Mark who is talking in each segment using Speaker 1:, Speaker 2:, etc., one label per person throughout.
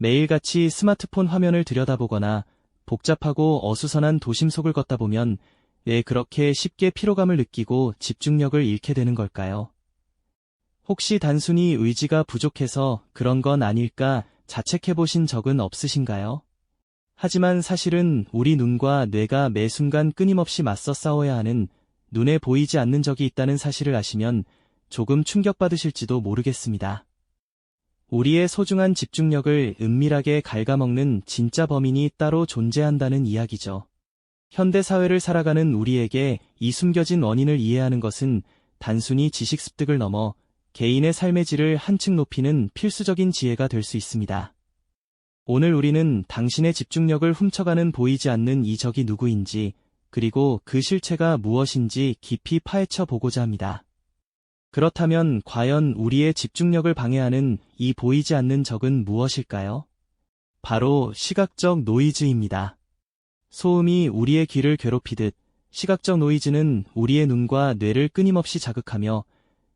Speaker 1: 매일같이 스마트폰 화면을 들여다보거나 복잡하고 어수선한 도심 속을 걷다 보면 왜 그렇게 쉽게 피로감을 느끼고 집중력을 잃게 되는 걸까요? 혹시 단순히 의지가 부족해서 그런 건 아닐까 자책해보신 적은 없으신가요? 하지만 사실은 우리 눈과 뇌가 매 순간 끊임없이 맞서 싸워야 하는 눈에 보이지 않는 적이 있다는 사실을 아시면 조금 충격받으실지도 모르겠습니다. 우리의 소중한 집중력을 은밀하게 갉아먹는 진짜 범인이 따로 존재한다는 이야기죠. 현대 사회를 살아가는 우리에게 이 숨겨진 원인을 이해하는 것은 단순히 지식 습득을 넘어 개인의 삶의 질을 한층 높이는 필수적인 지혜가 될 수 있습니다. 오늘 우리는 당신의 집중력을 훔쳐가는 보이지 않는 이 적이 누구인지, 그리고 그 실체가 무엇인지 깊이 파헤쳐 보고자 합니다. 그렇다면 과연 우리의 집중력을 방해하는 이 보이지 않는 적은 무엇일까요? 바로 시각적 노이즈입니다. 소음이 우리의 귀를 괴롭히듯 시각적 노이즈는 우리의 눈과 뇌를 끊임없이 자극하며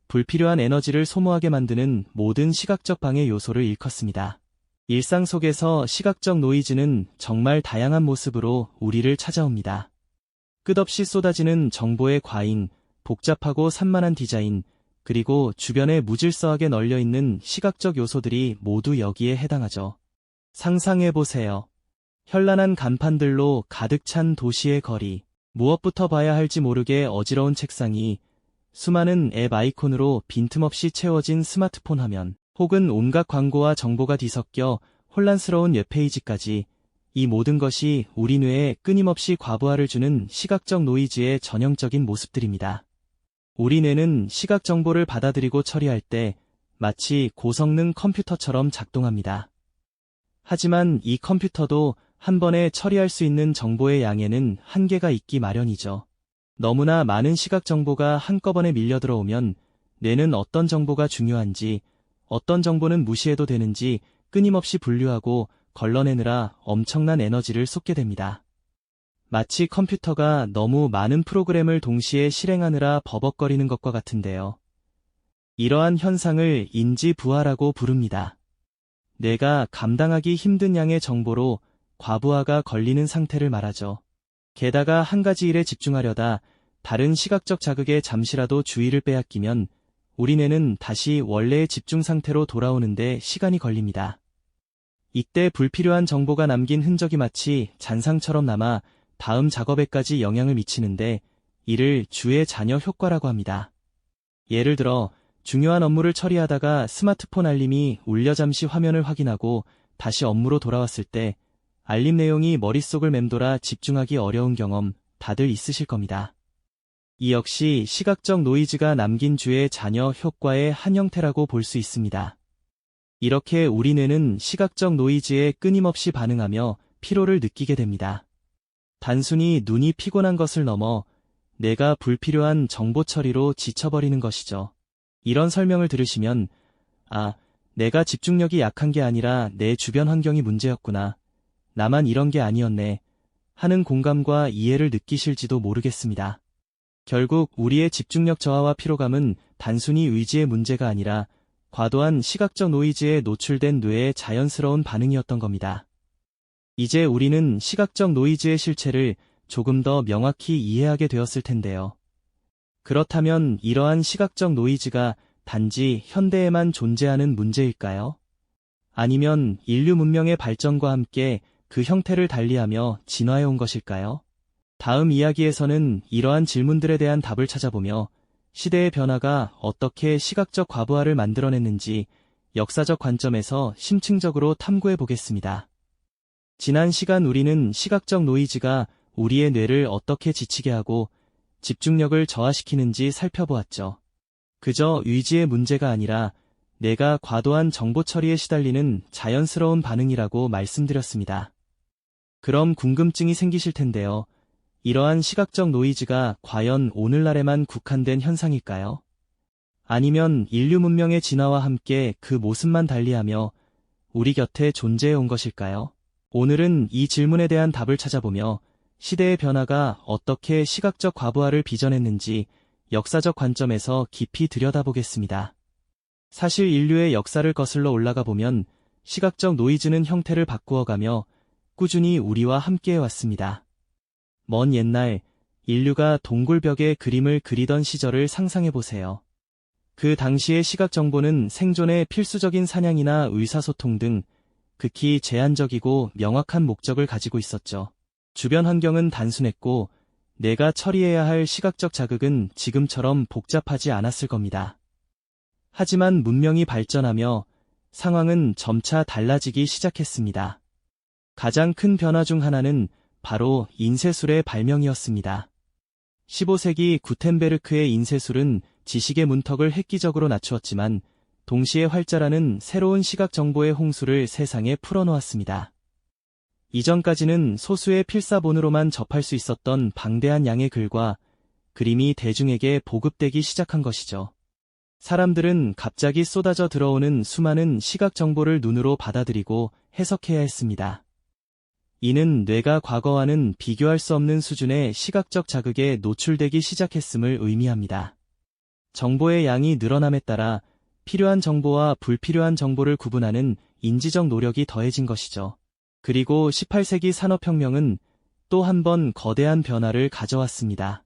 Speaker 1: 불필요한 에너지를 소모하게 만드는 모든 시각적 방해 요소를 일컫습니다. 일상 속에서 시각적 노이즈는 정말 다양한 모습으로 우리를 찾아옵니다. 끝없이 쏟아지는 정보의 과잉, 복잡하고 산만한 디자인, 그리고 주변에 무질서하게 널려있는 시각적 요소들이 모두 여기에 해당하죠. 상상해보세요. 현란한 간판들로 가득 찬 도시의 거리, 무엇부터 봐야 할지 모르게 어지러운 책상이, 수많은 앱 아이콘으로 빈틈없이 채워진 스마트폰 화면, 혹은 온갖 광고와 정보가 뒤섞여 혼란스러운 웹페이지까지, 이 모든 것이 우리 뇌에 끊임없이 과부하를 주는 시각적 노이즈의 전형적인 모습들입니다. 우리 뇌는 시각 정보를 받아들이고 처리할 때 마치 고성능 컴퓨터처럼 작동합니다. 하지만 이 컴퓨터도 한 번에 처리할 수 있는 정보의 양에는 한계가 있기 마련이죠. 너무나 많은 시각 정보가 한꺼번에 밀려 들어오면 뇌는 어떤 정보가 중요한지, 어떤 정보는 무시해도 되는지 끊임없이 분류하고 걸러내느라 엄청난 에너지를 쏟게 됩니다. 마치 컴퓨터가 너무 많은 프로그램을 동시에 실행하느라 버벅거리는 것과 같은데요. 이러한 현상을 인지부하라고 부릅니다. 뇌가 감당하기 힘든 양의 정보로 과부하가 걸리는 상태를 말하죠. 게다가 한 가지 일에 집중하려다 다른 시각적 자극에 잠시라도 주의를 빼앗기면 우리 뇌는 다시 원래의 집중 상태로 돌아오는데 시간이 걸립니다. 이때 불필요한 정보가 남긴 흔적이 마치 잔상처럼 남아 다음 작업에까지 영향을 미치는데 이를 주의 잔여 효과라고 합니다. 예를 들어 중요한 업무를 처리하다가 스마트폰 알림이 울려 잠시 화면을 확인하고 다시 업무로 돌아왔을 때 알림 내용이 머릿속을 맴돌아 집중하기 어려운 경험 다들 있으실 겁니다. 이 역시 시각적 노이즈가 남긴 주의 잔여 효과의 한 형태라고 볼 수 있습니다. 이렇게 우리 뇌는 시각적 노이즈에 끊임없이 반응하며 피로를 느끼게 됩니다. 단순히 눈이 피곤한 것을 넘어 뇌가 불필요한 정보 처리로 지쳐버리는 것이죠. 이런 설명을 들으시면 내가 집중력이 약한 게 아니라 내 주변 환경이 문제였구나. 나만 이런 게 아니었네. 하는 공감과 이해를 느끼실지도 모르겠습니다. 결국 우리의 집중력 저하와 피로감은 단순히 의지의 문제가 아니라 과도한 시각적 노이즈에 노출된 뇌의 자연스러운 반응이었던 겁니다. 이제 우리는 시각적 노이즈의 실체를 조금 더 명확히 이해하게 되었을 텐데요. 그렇다면 이러한 시각적 노이즈가 단지 현대에만 존재하는 문제일까요? 아니면 인류 문명의 발전과 함께 그 형태를 달리하며 진화해온 것일까요? 다음 이야기에서는 이러한 질문들에 대한 답을 찾아보며 시대의 변화가 어떻게 시각적 과부하를 만들어냈는지 역사적 관점에서 심층적으로 탐구해 보겠습니다. 지난 시간 우리는 시각적 노이즈가 우리의 뇌를 어떻게 지치게 하고 집중력을 저하시키는지 살펴보았죠. 그저 의지의 문제가 아니라 뇌가 과도한 정보 처리에 시달리는 자연스러운 반응이라고 말씀드렸습니다. 그럼 궁금증이 생기실 텐데요. 이러한 시각적 노이즈가 과연 오늘날에만 국한된 현상일까요? 아니면 인류 문명의 진화와 함께 그 모습만 달리하며 우리 곁에 존재해 온 것일까요? 오늘은 이 질문에 대한 답을 찾아보며 시대의 변화가 어떻게 시각적 과부하를 빚어냈는지 역사적 관점에서 깊이 들여다보겠습니다. 사실 인류의 역사를 거슬러 올라가 보면 시각적 노이즈는 형태를 바꾸어가며 꾸준히 우리와 함께해 왔습니다. 먼 옛날 인류가 동굴벽에 그림을 그리던 시절을 상상해 보세요. 그 당시의 시각 정보는 생존에 필수적인 사냥이나 의사소통 등 극히 제한적이고 명확한 목적을 가지고 있었죠. 주변 환경은 단순했고 내가 처리해야 할 시각적 자극은 지금처럼 복잡하지 않았을 겁니다. 하지만 문명이 발전하며 상황은 점차 달라지기 시작했습니다. 가장 큰 변화 중 하나는 바로 인쇄술의 발명이었습니다. 15세기 구텐베르크의 인쇄술은 지식의 문턱을 획기적으로 낮추었지만 동시에 활자라는 새로운 시각 정보의 홍수를 세상에 풀어놓았습니다. 이전까지는 소수의 필사본으로만 접할 수 있었던 방대한 양의 글과 그림이 대중에게 보급되기 시작한 것이죠. 사람들은 갑자기 쏟아져 들어오는 수많은 시각 정보를 눈으로 받아들이고 해석해야 했습니다. 이는 뇌가 과거와는 비교할 수 없는 수준의 시각적 자극에 노출되기 시작했음을 의미합니다. 정보의 양이 늘어남에 따라 필요한 정보와 불필요한 정보를 구분하는 인지적 노력이 더해진 것이죠. 그리고 18세기 산업혁명은 또 한 번 거대한 변화를 가져왔습니다.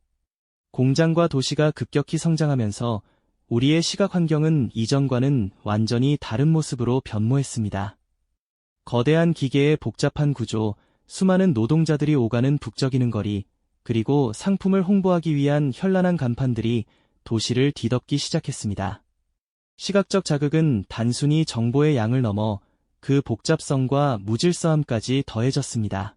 Speaker 1: 공장과 도시가 급격히 성장하면서 우리의 시각 환경은 이전과는 완전히 다른 모습으로 변모했습니다. 거대한 기계의 복잡한 구조, 수많은 노동자들이 오가는 북적이는 거리, 그리고 상품을 홍보하기 위한 현란한 간판들이 도시를 뒤덮기 시작했습니다. 시각적 자극은 단순히 정보의 양을 넘어 그 복잡성과 무질서함까지 더해졌습니다.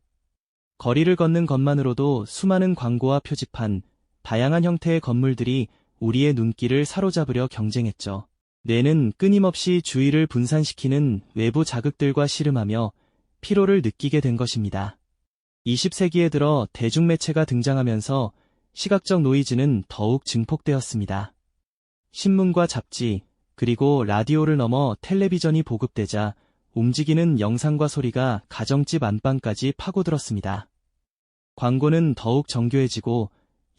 Speaker 1: 거리를 걷는 것만으로도 수많은 광고와 표지판, 다양한 형태의 건물들이 우리의 눈길을 사로잡으려 경쟁했죠. 뇌는 끊임없이 주의를 분산시키는 외부 자극들과 씨름하며 피로를 느끼게 된 것입니다. 20세기에 들어 대중매체가 등장하면서 시각적 노이즈는 더욱 증폭되었습니다. 신문과 잡지, 그리고 라디오를 넘어 텔레비전이 보급되자 움직이는 영상과 소리가 가정집 안방까지 파고들었습니다. 광고는 더욱 정교해지고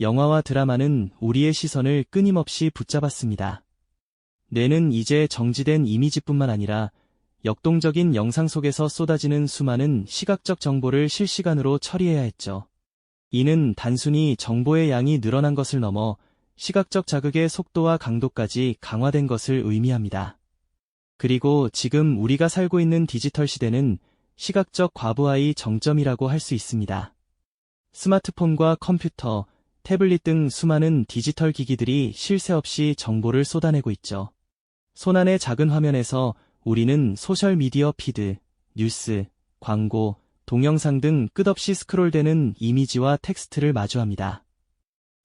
Speaker 1: 영화와 드라마는 우리의 시선을 끊임없이 붙잡았습니다. 뇌는 이제 정지된 이미지뿐만 아니라 역동적인 영상 속에서 쏟아지는 수많은 시각적 정보를 실시간으로 처리해야 했죠. 이는 단순히 정보의 양이 늘어난 것을 넘어 시각적 자극의 속도와 강도까지 강화된 것을 의미합니다. 그리고 지금 우리가 살고 있는 디지털 시대는 시각적 과부하의 정점이라고 할 수 있습니다. 스마트폰과 컴퓨터, 태블릿 등 수많은 디지털 기기들이 쉴 새 없이 정보를 쏟아내고 있죠. 손안의 작은 화면에서 우리는 소셜미디어 피드, 뉴스, 광고, 동영상 등 끝없이 스크롤되는 이미지와 텍스트를 마주합니다.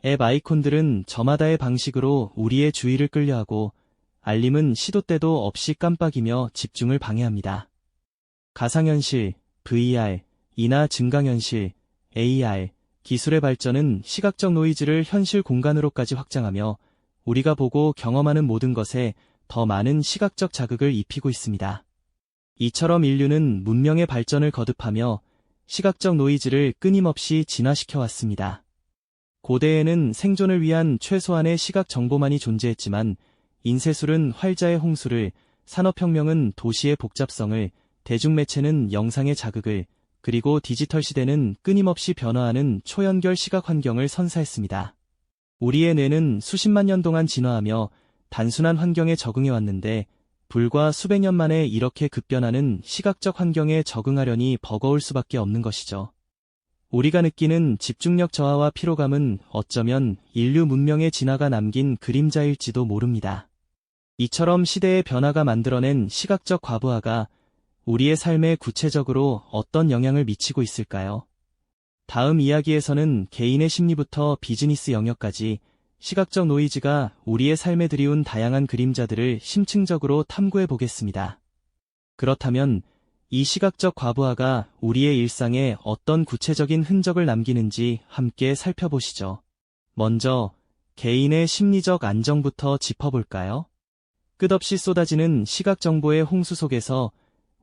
Speaker 1: 앱 아이콘들은 저마다의 방식으로 우리의 주의를 끌려하고 알림은 시도 때도 없이 깜빡이며 집중을 방해합니다. 가상현실, VR, 이나 증강현실, AR, 기술의 발전은 시각적 노이즈를 현실 공간으로까지 확장하며 우리가 보고 경험하는 모든 것에 더 많은 시각적 자극을 입히고 있습니다. 이처럼 인류는 문명의 발전을 거듭하며 시각적 노이즈를 끊임없이 진화시켜 왔습니다. 고대에는 생존을 위한 최소한의 시각 정보만이 존재했지만 인쇄술은 활자의 홍수를, 산업혁명은 도시의 복잡성을, 대중매체는 영상의 자극을, 그리고 디지털 시대는 끊임없이 변화하는 초연결 시각 환경을 선사했습니다. 우리의 뇌는 수십만 년 동안 진화하며 단순한 환경에 적응해 왔는데 불과 수백 년 만에 이렇게 급변하는 시각적 환경에 적응하려니 버거울 수밖에 없는 것이죠. 우리가 느끼는 집중력 저하와 피로감은 어쩌면 인류 문명의 진화가 남긴 그림자일지도 모릅니다. 이처럼 시대의 변화가 만들어낸 시각적 과부하가 우리의 삶에 구체적으로 어떤 영향을 미치고 있을까요? 다음 이야기에서는 개인의 심리부터 비즈니스 영역까지 시각적 노이즈가 우리의 삶에 들이운 다양한 그림자들을 심층적으로 탐구해 보겠습니다. 그렇다면 이 시각적 과부하가 우리의 일상에 어떤 구체적인 흔적을 남기는지 함께 살펴보시죠. 먼저 개인의 심리적 안정부터 짚어볼까요? 끝없이 쏟아지는 시각 정보의 홍수 속에서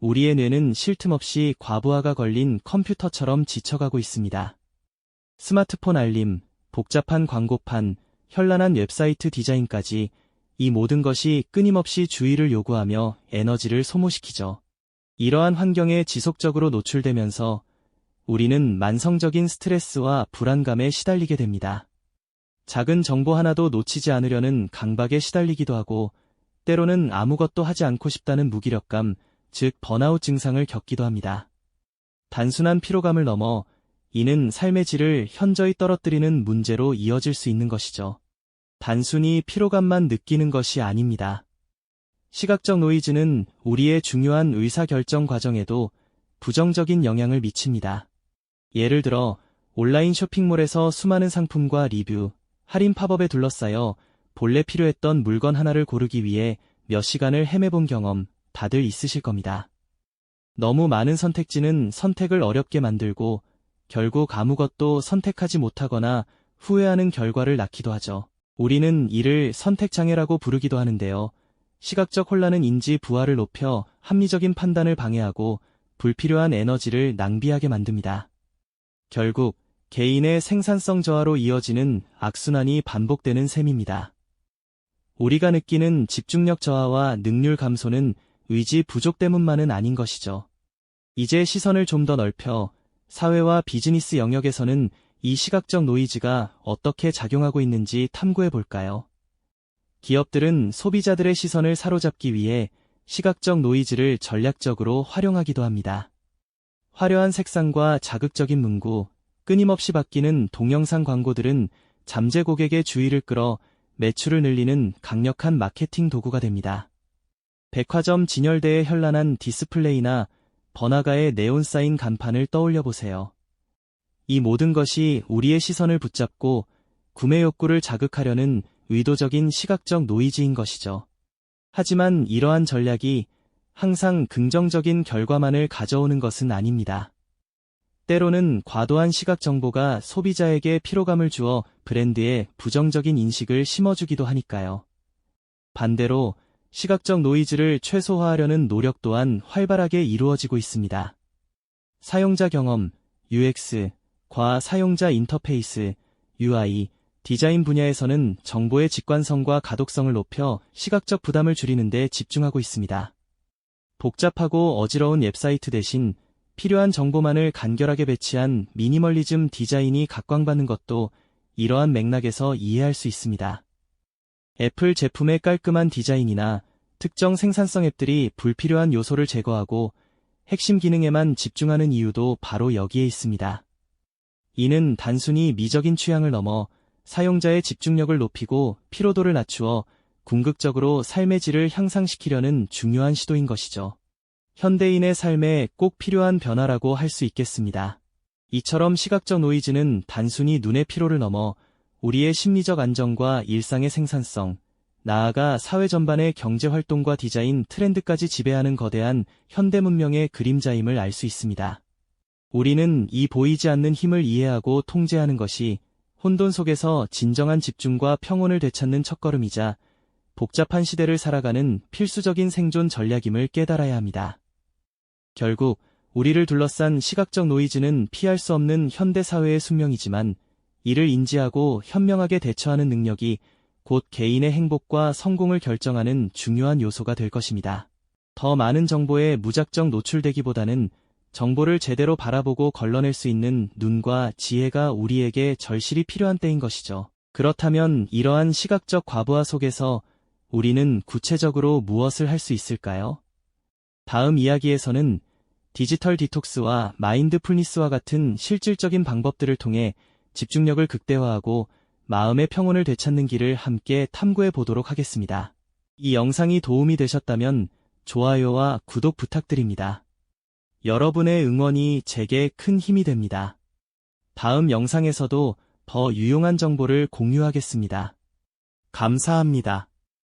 Speaker 1: 우리의 뇌는 쉴 틈 없이 과부하가 걸린 컴퓨터처럼 지쳐가고 있습니다. 스마트폰 알림, 복잡한 광고판, 현란한 웹사이트 디자인까지 이 모든 것이 끊임없이 주의를 요구하며 에너지를 소모시키죠. 이러한 환경에 지속적으로 노출되면서 우리는 만성적인 스트레스와 불안감에 시달리게 됩니다. 작은 정보 하나도 놓치지 않으려는 강박에 시달리기도 하고 때로는 아무것도 하지 않고 싶다는 무기력감, 즉 번아웃 증상을 겪기도 합니다. 단순한 피로감을 넘어 이는 삶의 질을 현저히 떨어뜨리는 문제로 이어질 수 있는 것이죠. 단순히 피로감만 느끼는 것이 아닙니다. 시각적 노이즈는 우리의 중요한 의사결정 과정에도 부정적인 영향을 미칩니다. 예를 들어 온라인 쇼핑몰에서 수많은 상품과 리뷰, 할인 팝업에 둘러싸여 본래 필요했던 물건 하나를 고르기 위해 몇 시간을 헤매본 경험 다들 있으실 겁니다. 너무 많은 선택지는 선택을 어렵게 만들고 결국 아무것도 선택하지 못하거나 후회하는 결과를 낳기도 하죠. 우리는 이를 선택장애라고 부르기도 하는데요. 시각적 혼란은 인지 부하를 높여 합리적인 판단을 방해하고 불필요한 에너지를 낭비하게 만듭니다. 결국 개인의 생산성 저하로 이어지는 악순환이 반복되는 셈입니다. 우리가 느끼는 집중력 저하와 능률 감소는 의지 부족 때문만은 아닌 것이죠. 이제 시선을 좀 더 넓혀 사회와 비즈니스 영역에서는 이 시각적 노이즈가 어떻게 작용하고 있는지 탐구해 볼까요? 기업들은 소비자들의 시선을 사로잡기 위해 시각적 노이즈를 전략적으로 활용하기도 합니다. 화려한 색상과 자극적인 문구, 끊임없이 바뀌는 동영상 광고들은 잠재 고객의 주의를 끌어 매출을 늘리는 강력한 마케팅 도구가 됩니다. 백화점 진열대에 현란한 디스플레이나 번화가의 네온 사인 간판을 떠올려 보세요. 이 모든 것이 우리의 시선을 붙잡고 구매 욕구를 자극하려는 의도적인 시각적 노이즈인 것이죠. 하지만 이러한 전략이 항상 긍정적인 결과만을 가져오는 것은 아닙니다. 때로는 과도한 시각 정보가 소비자에게 피로감을 주어 브랜드에 부정적인 인식을 심어주기도 하니까요. 반대로 시각적 노이즈를 최소화하려는 노력 또한 활발하게 이루어지고 있습니다. 사용자 경험, UX, 과 사용자 인터페이스, UI, 디자인 분야에서는 정보의 직관성과 가독성을 높여 시각적 부담을 줄이는 데 집중하고 있습니다. 복잡하고 어지러운 웹사이트 대신 필요한 정보만을 간결하게 배치한 미니멀리즘 디자인이 각광받는 것도 이러한 맥락에서 이해할 수 있습니다. 애플 제품의 깔끔한 디자인이나 특정 생산성 앱들이 불필요한 요소를 제거하고 핵심 기능에만 집중하는 이유도 바로 여기에 있습니다. 이는 단순히 미적인 취향을 넘어 사용자의 집중력을 높이고 피로도를 낮추어 궁극적으로 삶의 질을 향상시키려는 중요한 시도인 것이죠. 현대인의 삶에 꼭 필요한 변화라고 할 수 있겠습니다. 이처럼 시각적 노이즈는 단순히 눈의 피로를 넘어 우리의 심리적 안정과 일상의 생산성, 나아가 사회 전반의 경제활동과 디자인 트렌드까지 지배하는 거대한 현대 문명의 그림자임을 알 수 있습니다. 우리는 이 보이지 않는 힘을 이해하고 통제하는 것이 혼돈 속에서 진정한 집중과 평온을 되찾는 첫걸음이자 복잡한 시대를 살아가는 필수적인 생존 전략임을 깨달아야 합니다. 결국 우리를 둘러싼 시각적 노이즈는 피할 수 없는 현대 사회의 숙명이지만 이를 인지하고 현명하게 대처하는 능력이 곧 개인의 행복과 성공을 결정하는 중요한 요소가 될 것입니다. 더 많은 정보에 무작정 노출되기보다는 정보를 제대로 바라보고 걸러낼 수 있는 눈과 지혜가 우리에게 절실히 필요한 때인 것이죠. 그렇다면 이러한 시각적 과부하 속에서 우리는 구체적으로 무엇을 할 수 있을까요? 다음 이야기에서는 디지털 디톡스와 마인드풀니스와 같은 실질적인 방법들을 통해 집중력을 극대화하고 마음의 평온을 되찾는 길을 함께 탐구해 보도록 하겠습니다. 이 영상이 도움이 되셨다면 좋아요와 구독 부탁드립니다. 여러분의 응원이 제게 큰 힘이 됩니다. 다음 영상에서도 더 유용한 정보를 공유하겠습니다. 감사합니다.